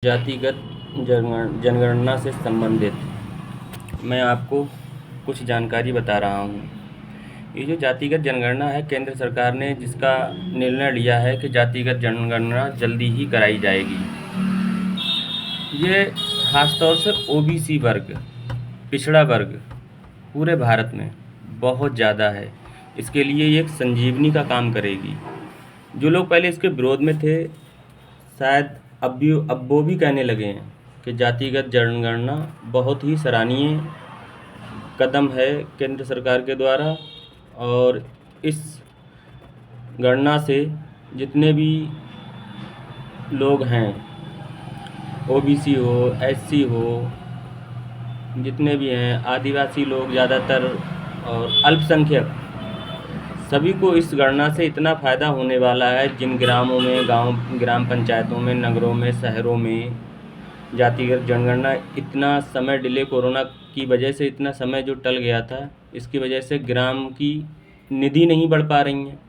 जातिगत जनगणना से संबंधित मैं आपको कुछ जानकारी बता रहा हूँ। ये जो जातिगत जनगणना है, केंद्र सरकार ने जिसका निर्णय लिया है कि जातिगत जनगणना जल्दी ही कराई जाएगी। ये खासतौर से ओबीसी वर्ग, पिछड़ा वर्ग पूरे भारत में बहुत ज़्यादा है। इसके लिए ये एक संजीवनी का काम करेगी। जो लोग पहले इसके विरोध में थे, शायद अब वो भी कहने लगे हैं कि जातिगत जनगणना बहुत ही सराहनीय कदम है केंद्र सरकार के द्वारा। और इस गणना से जितने भी लोग हैं, ओबीसी हो, एससी हो, जितने भी हैं, आदिवासी लोग ज़्यादातर और अल्पसंख्यक, सभी को इस गणना से इतना फ़ायदा होने वाला है। जिन ग्रामों में, ग्राम पंचायतों में, नगरों में, शहरों में जातिगत जनगणना इतना समय डिले, कोरोना की वजह से इतना समय जो टल गया था, इसकी वजह से ग्राम की निधि नहीं बढ़ पा रही हैं,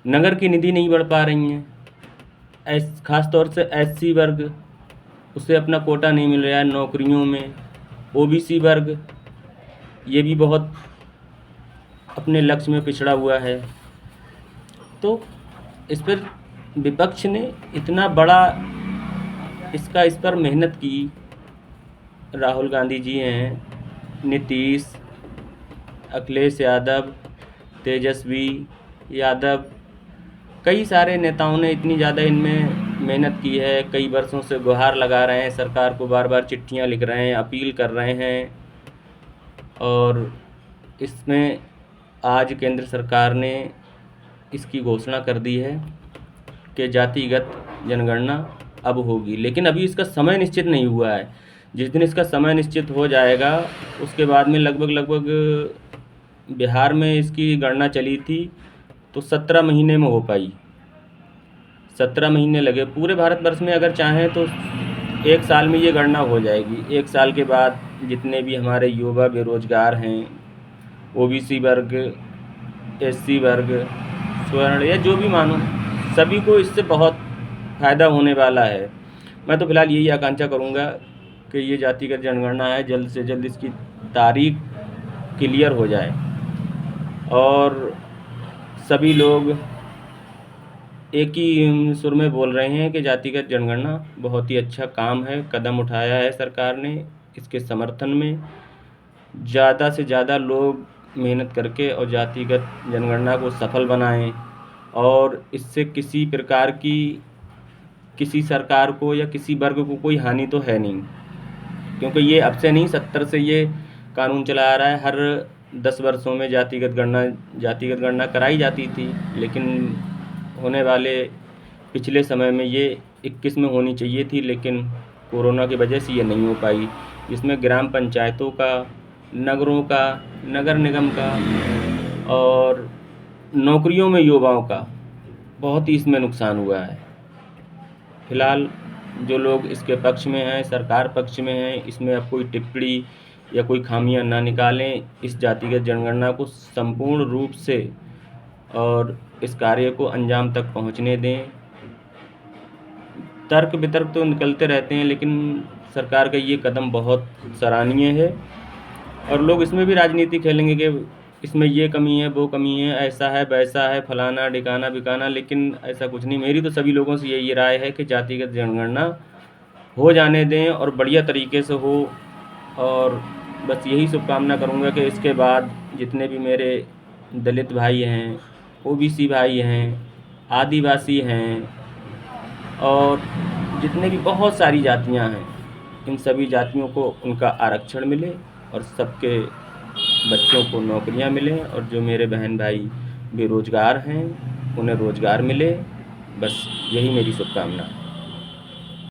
नगर की निधि नहीं बढ़ पा रही हैं। ख़ास तौर से एससी वर्ग, उसे अपना कोटा नहीं मिल रहा है नौकरियों में। ओबीसी वर्ग ये भी बहुत अपने लक्ष्य में पिछड़ा हुआ है। तो इस पर विपक्ष ने इतना बड़ा इस पर मेहनत की। राहुल गांधी जी हैं, नीतीश, अखिलेश यादव, तेजस्वी यादव, कई सारे नेताओं ने इतनी ज़्यादा इनमें मेहनत की है। कई वर्षों से गुहार लगा रहे हैं, सरकार को बार बार चिट्ठियां लिख रहे हैं, अपील कर रहे हैं। और इसमें आज केंद्र सरकार ने इसकी घोषणा कर दी है कि जातिगत जनगणना अब होगी। लेकिन अभी इसका समय निश्चित नहीं हुआ है। जिस दिन इसका समय निश्चित हो जाएगा, उसके बाद में लगभग बिहार में इसकी गणना चली थी तो 17 महीने में हो पाई। 17 महीने लगे। पूरे भारतवर्ष में अगर चाहें तो 1 साल में ये गणना हो जाएगी। 1 साल के बाद जितने भी हमारे युवा बेरोजगार हैं, ओबीसी वर्ग, एससी वर्ग, स्वर्ण या जो भी मानो, सभी को इससे बहुत फ़ायदा होने वाला है। मैं तो फ़िलहाल यही आकांक्षा करूँगा कि ये जातिगत जनगणना है, जल्द से जल्द इसकी तारीख क्लियर हो जाए और सभी लोग एक ही सुर में बोल रहे हैं कि जातिगत जनगणना बहुत ही अच्छा काम है, कदम उठाया है सरकार ने। इसके समर्थन में ज़्यादा से ज़्यादा लोग मेहनत करके और जातिगत जनगणना को सफल बनाएं। और इससे किसी प्रकार की किसी सरकार को या किसी वर्ग को कोई हानि तो है नहीं, क्योंकि ये अब से नहीं, 70 से ये कानून चला आ रहा है। हर 10 वर्षों में जातिगत गणना कराई जाती थी, लेकिन होने वाले पिछले समय में ये 21 में होनी चाहिए थी, लेकिन कोरोना की वजह से ये नहीं हो पाई। जिसमें ग्राम पंचायतों का, नगरों का, नगर निगम का और नौकरियों में युवाओं का बहुत ही इसमें नुकसान हुआ है। फिलहाल जो लोग इसके पक्ष में हैं, सरकार पक्ष में हैं, इसमें अब कोई टिप्पणी या कोई खामियां ना निकालें। इस जातिगत जनगणना को संपूर्ण रूप से और इस कार्य को अंजाम तक पहुंचने दें। तर्क वितर्क तो निकलते रहते हैं, लेकिन सरकार का ये कदम बहुत सराहनीय है। और लोग इसमें भी राजनीति खेलेंगे कि इसमें ये कमी है, वो कमी है, ऐसा है, वैसा है, फलाना ढिकाना बिकाना, लेकिन ऐसा कुछ नहीं। मेरी तो सभी लोगों से यही राय है कि जातिगत जनगणना हो जाने दें और बढ़िया तरीके से हो। और बस यही शुभकामना करूँगा कि इसके बाद जितने भी मेरे दलित भाई हैं, ओबीसी भाई हैं, आदिवासी हैं और जितने भी बहुत सारी जातियां हैं, इन सभी जातियों को उनका आरक्षण मिले और सबके बच्चों को नौकरियां मिलें। और जो मेरे बहन भाई बेरोजगार हैं, उन्हें रोज़गार मिले। बस यही मेरी शुभकामना है।